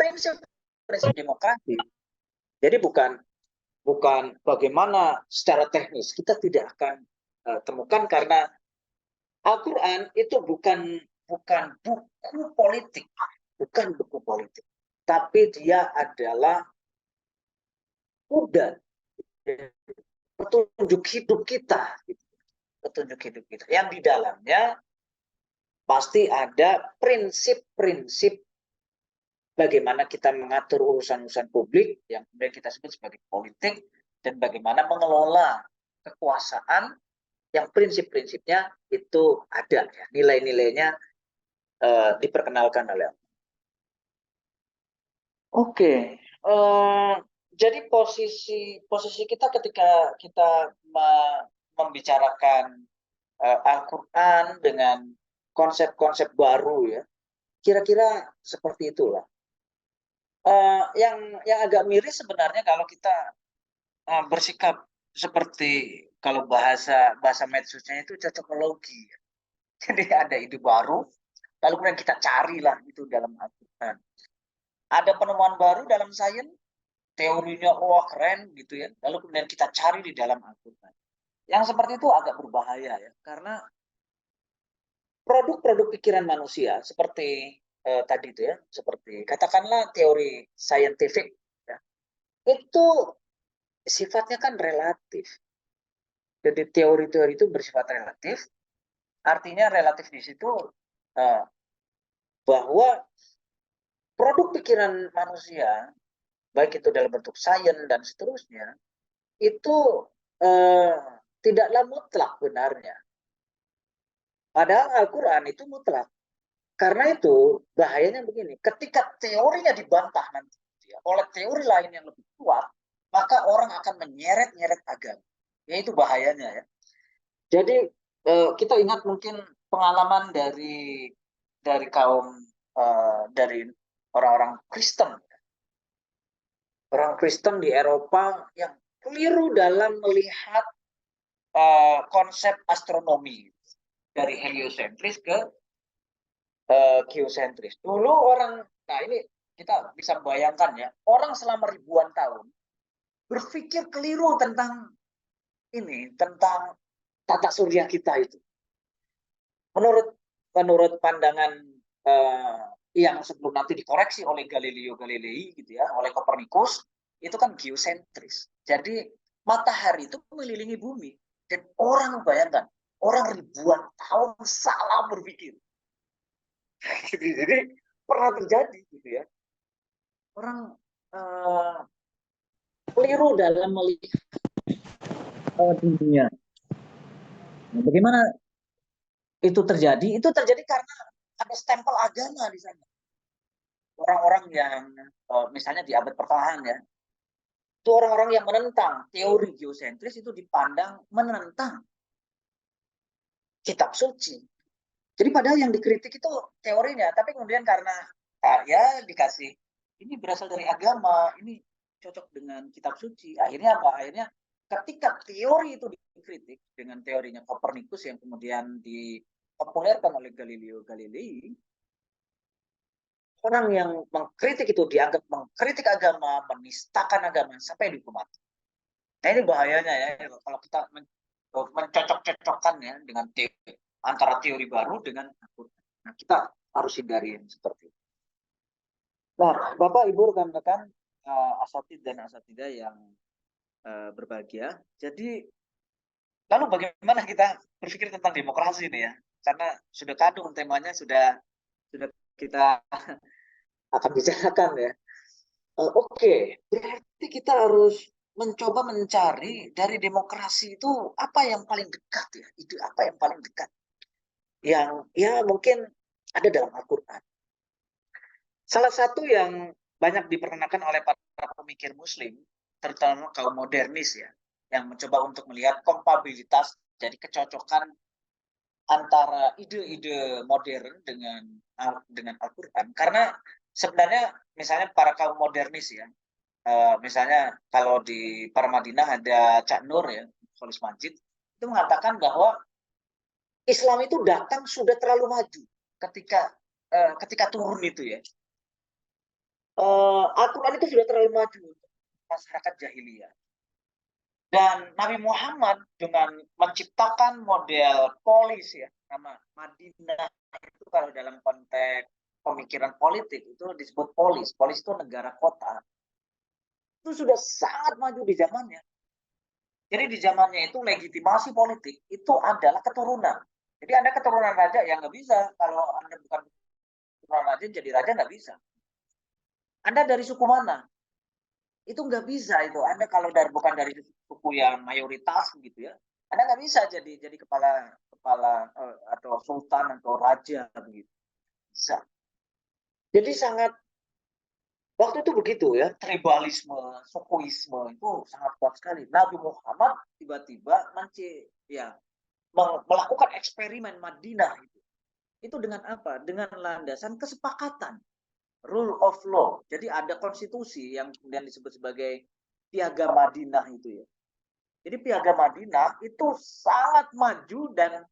prinsip demokrasi. Jadi bukan bagaimana secara teknis, kita tidak akan temukan, karena Al-Quran itu bukan buku politik, tapi dia adalah kuda, petunjuk hidup kita, yang di dalamnya pasti ada prinsip-prinsip bagaimana kita mengatur urusan-urusan publik yang kemudian kita sebut sebagai politik, dan bagaimana mengelola kekuasaan yang prinsip-prinsipnya itu ada, ya, nilai-nilainya diperkenalkan oleh Allah. Oke, jadi posisi kita ketika kita membicarakan Al-Quran dengan konsep-konsep baru, ya, kira-kira seperti itulah. Yang agak miris sebenarnya kalau kita bersikap seperti, kalau bahasa medsosnya itu cocokologi. Jadi ada ide baru, lalu kemudian kita carilah itu dalam Al-Quran. Ada penemuan baru dalam sains, teorinya wah keren gitu ya, lalu kemudian kita cari di dalam Al-Quran. Yang seperti itu agak berbahaya, ya, karena produk-produk pikiran manusia seperti tadi itu, ya, seperti katakanlah teori saintifik, ya, itu sifatnya kan relatif. Jadi teori-teori itu bersifat relatif, artinya relatif di situ bahwa produk pikiran manusia, baik itu dalam bentuk sains dan seterusnya, itu tidaklah mutlak benarnya. Padahal Al-Quran itu mutlak. Karena itu bahayanya begini, ketika teorinya dibantah nanti oleh teori lain yang lebih kuat, maka orang akan menyeret-nyeret agama. Ya, itu bahayanya, ya. Jadi kita ingat mungkin pengalaman dari kaum dari orang-orang Kristen. Orang Kristen di Eropa yang keliru dalam melihat konsep astronomi dari heliosentris ke geosentris. Dulu orang, nah ini kita bisa bayangkan, ya, orang selama ribuan tahun berpikir keliru tentang tata surya kita itu. Menurut pandangan yang sebelum nanti dikoreksi oleh Galileo Galilei gitu, ya, oleh Kopernikus, itu kan geosentris. Jadi matahari itu mengelilingi bumi, dan orang bayangkan, orang ribuan tahun salah berpikir. Jadi pernah terjadi gitu, ya. Orang keliru dalam melihat dunia. Nah, bagaimana itu terjadi? Itu terjadi karena ada stempel agama di sana. Orang-orang yang misalnya di abad pertengahan, ya, itu orang-orang yang menentang teori geosentris itu dipandang menentang kitab suci. Jadi padahal yang dikritik itu teorinya, tapi kemudian karena ya dikasih ini berasal dari agama, ini cocok dengan kitab suci. Akhirnya apa? Akhirnya ketika teori itu dikritik dengan teorinya Kopernikus yang kemudian dipopulerkan oleh Galileo Galilei, orang yang mengkritik itu dianggap mengkritik agama, menistakan agama, sampai dihukum mati. Nah, ini bahayanya, ya, kalau kita mencocok-cocokkan, ya, dengan antara teori baru dengan Al-Quran. Nah, kita harus hindari yang seperti itu. Nah, Bapak, Ibu, rekan-rekan asatid dan asatidah yang berbahagia. Jadi, lalu bagaimana kita berpikir tentang demokrasi ini, ya? Karena sudah kadung temanya sudah kita akan bicarakan, ya. Oke, berarti kita harus mencoba mencari dari demokrasi itu apa yang paling dekat, ya. Itu apa yang paling dekat. Yang ya mungkin ada dalam Al-Quran. Salah satu yang banyak diperkenalkan oleh para pemikir Muslim, terutama kaum modernis, ya, yang mencoba untuk melihat kompatibilitas, jadi kecocokan antara ide-ide modern dengan Al-Quran. Karena sebenarnya misalnya para kaum modernis, ya, misalnya kalau di Parmadinah ada Cak Nur, ya, Khalis Majid, itu mengatakan bahwa Islam itu datang sudah terlalu maju ketika turun itu, ya. Al-Quran itu sudah terlalu maju untuk masyarakat jahiliyah. Dan Nabi Muhammad dengan menciptakan model polis ya, nama Madinah itu kalau dalam konteks pemikiran politik itu disebut polis. Polis itu negara kota. Itu sudah sangat maju di zamannya. Jadi di zamannya itu legitimasi politik itu adalah keturunan. Jadi Anda keturunan raja yang nggak bisa. Kalau Anda bukan keturunan raja, jadi raja nggak bisa. Anda dari suku mana? Itu nggak bisa itu. Anda kalau bukan dari suku yang mayoritas gitu ya, Anda nggak bisa jadi kepala atau sultan atau raja begitu. Bisa. Jadi sangat waktu itu begitu ya, tribalisme, sukuisme itu sangat kuat sekali. Nabi Muhammad tiba-tiba melakukan eksperimen Madinah itu. Itu dengan apa? Dengan landasan kesepakatan, rule of law. Jadi ada konstitusi yang kemudian disebut sebagai Piagam Madinah itu ya. Jadi Piagam Madinah itu sangat maju dan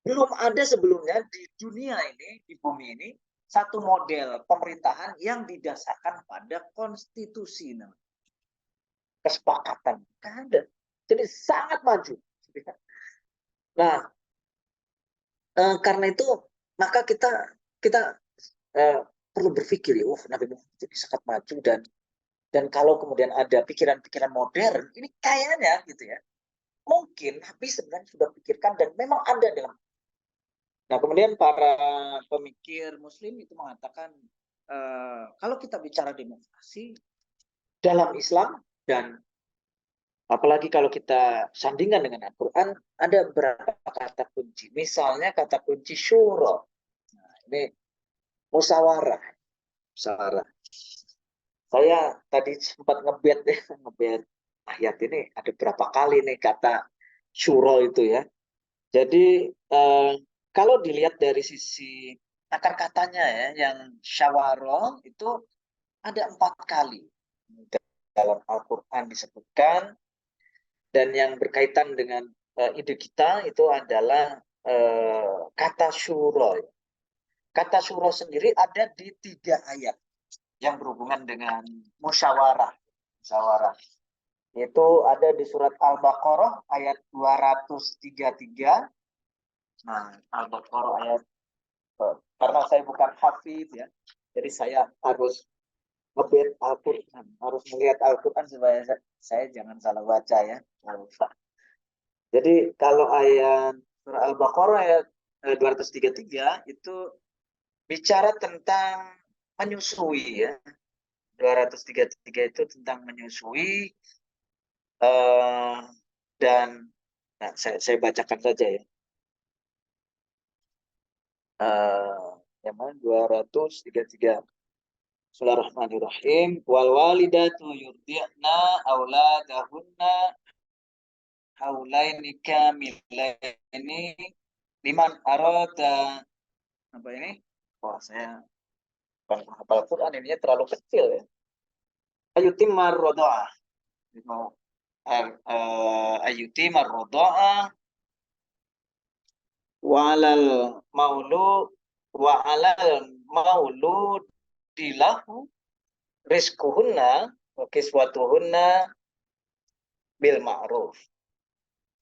belum ada sebelumnya di dunia ini, di bumi ini, satu model pemerintahan yang didasarkan pada konstitusi. Kesepakatan. Tidak ada. Jadi sangat maju. Nah, karena itu maka kita perlu berpikir ya, Nabi Muhammad jadi sangat maju dan kalau kemudian ada pikiran-pikiran modern, ini kayaknya gitu ya, mungkin Nabi sebenarnya sudah pikirkan dan memang ada dalam. Nah, kemudian para pemikir Muslim itu mengatakan kalau kita bicara demokrasi dalam Islam dan apalagi kalau kita sandingkan dengan Al-Quran, ada beberapa kata kunci. Misalnya kata kunci syuro. Nah, ini musyawarah. Musyawarah. Saya tadi sempat ngebet ayat ini ada berapa kali nih kata syuro itu ya. Jadi kalau dilihat dari sisi akar katanya ya, yang syawaro itu ada 4 kali dalam Al-Quran disebutkan. Dan yang berkaitan dengan ide kita itu adalah kata syuro. Kata syuro sendiri ada di 3 ayat yang berhubungan dengan musyawarah. Musyawarah. Itu ada di surat Al-Baqarah ayat 233. Nah, Al-Baqarah ayat karena saya bukan hafid ya, jadi saya harus ngebet Al-Quran, harus melihat Al-Quran supaya saya jangan salah baca ya. Jadi kalau ayat surah Al-Baqarah ayat 233 itu bicara tentang menyusui ya. 233 itu tentang menyusui dan nah, saya bacakan saja ya. Yang mana 233. Bismillahirrahmanirrahim. Wal walidatu yurdi'na auladahunna haulaini kamilaini liman arada apa ini? Wah, saya hafal Quran ini terlalu kecil ya. Ayutimar rodoah. Mau ayutimar rodoah walal maulu wa alal maulu dilahu rizkuhunna wa kiswatuhunna bil ma'ruf.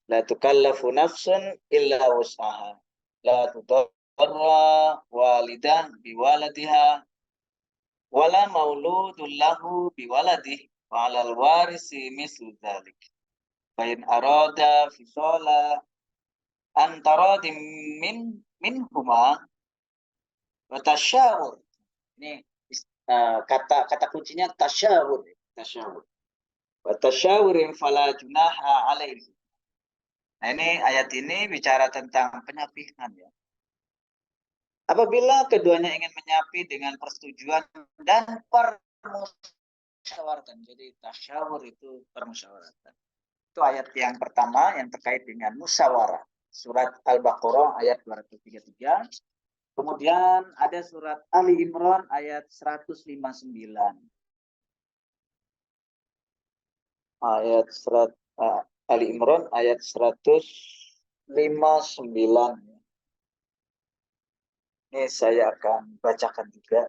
La tukallafu nafsun illa wus'aha. La tudarra walidah biwaladiha wala mauludun lahu biwaladih wa 'alal warisi mislu dzalik. Fa in arada fisala antara minhuma wa tasyawur. Ini kata kuncinya tasyawur. Tasyawur. Wa tasyawurin fala junaha alaihi. Nah, ini ayat ini bicara tentang penyapihan ya. Apabila keduanya ingin menyapi dengan persetujuan dan permusyawaratan. Jadi tasyawur itu permusyawaratan. Itu ayat yang pertama yang terkait dengan musyawarah. Surat Al-Baqarah ayat 233. Kemudian ada surat Ali Imran ayat 159. Ayat surat Ali Imran ayat 159. Ini saya akan bacakan juga.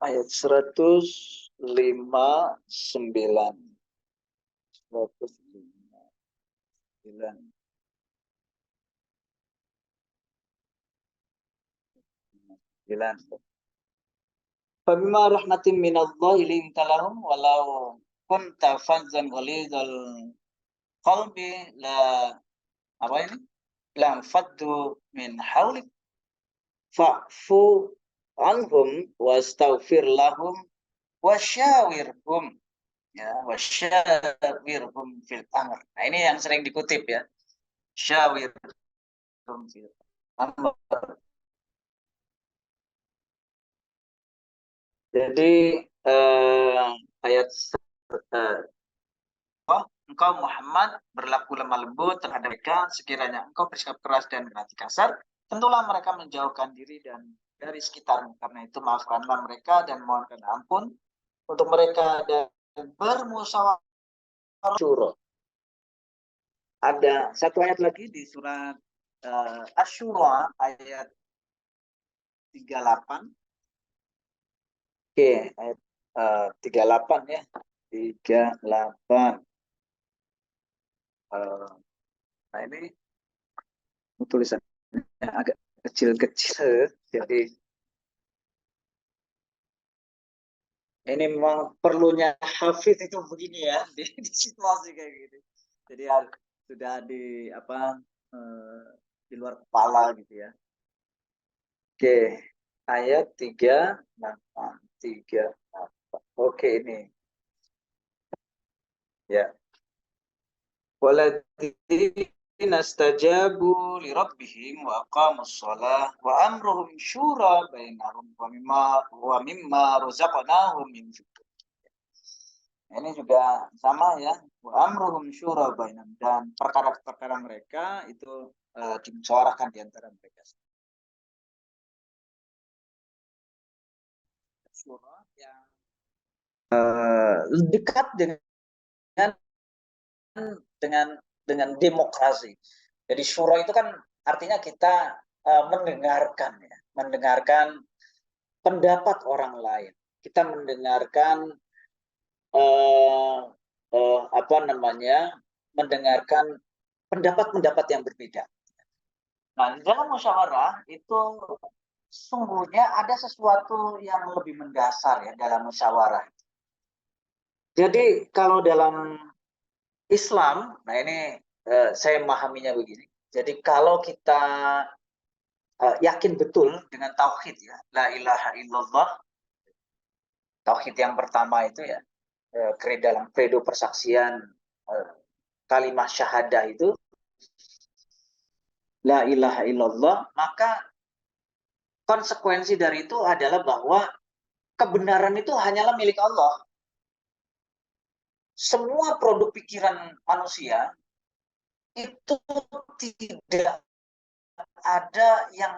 ayat 159. 159. Fabima rahmatin minallahi linta lahum walau kunta fazzan ghalidhal qalbi la apa ini? Lam faddu min haulik fa'fu anhum wastaghfir lahum wasyawirhum ya wasyawirhum fil amr. Nah, ini yang sering dikutip ya. Syawirhum fil amr. Jadi ayat engkau Muhammad berlaku lemah lembut terhadap mereka, sekiranya engkau bersikap keras dan berhati kasar, tentulah mereka menjauhkan diri dan dari sekitarmu. Karena itu maafkanlah mereka dan mohonkan ampun untuk mereka dan bermusyawarah syura. Ada satu ayat lagi di surat Asy-Syura ayat 38. Oke, ayat 38 ya. 38. Nah ini tulisannya agak kecil-kecil, jadi ini memang perlunya Hafiz itu begini ya di situasi kayak gini. Jadi sudah di apa di luar kepala gitu ya. Oke, ayat 38. 38. Oke ini ya. Waladina stajabu li rabbihim wa aqamus shalah wa amruhum syura bainahum wa mimma razaqnahum yunfiqun. Ini juga sama ya. Wa amruhum syura bainahum, dan perkara-perkara mereka itu dimusyawarahkan di antara mereka. Syura yang dekat dengan dengan demokrasi. Jadi syura itu kan artinya kita mendengarkan ya, mendengarkan pendapat orang lain. Kita mendengarkan apa namanya? Mendengarkan pendapat-pendapat yang berbeda. Nah, dalam musyawarah itu sungguhnya ada sesuatu yang lebih mendasar ya dalam musyawarah. Jadi kalau dalam Islam, nah ini saya memahaminya begini. Jadi kalau kita yakin betul dengan tauhid ya, la ilaha illallah, tauhid yang pertama itu ya, dalam kredo persaksian kalimat syahadah itu, la ilaha illallah, maka konsekuensi dari itu adalah bahwa kebenaran itu hanyalah milik Allah. Semua produk pikiran manusia itu tidak ada yang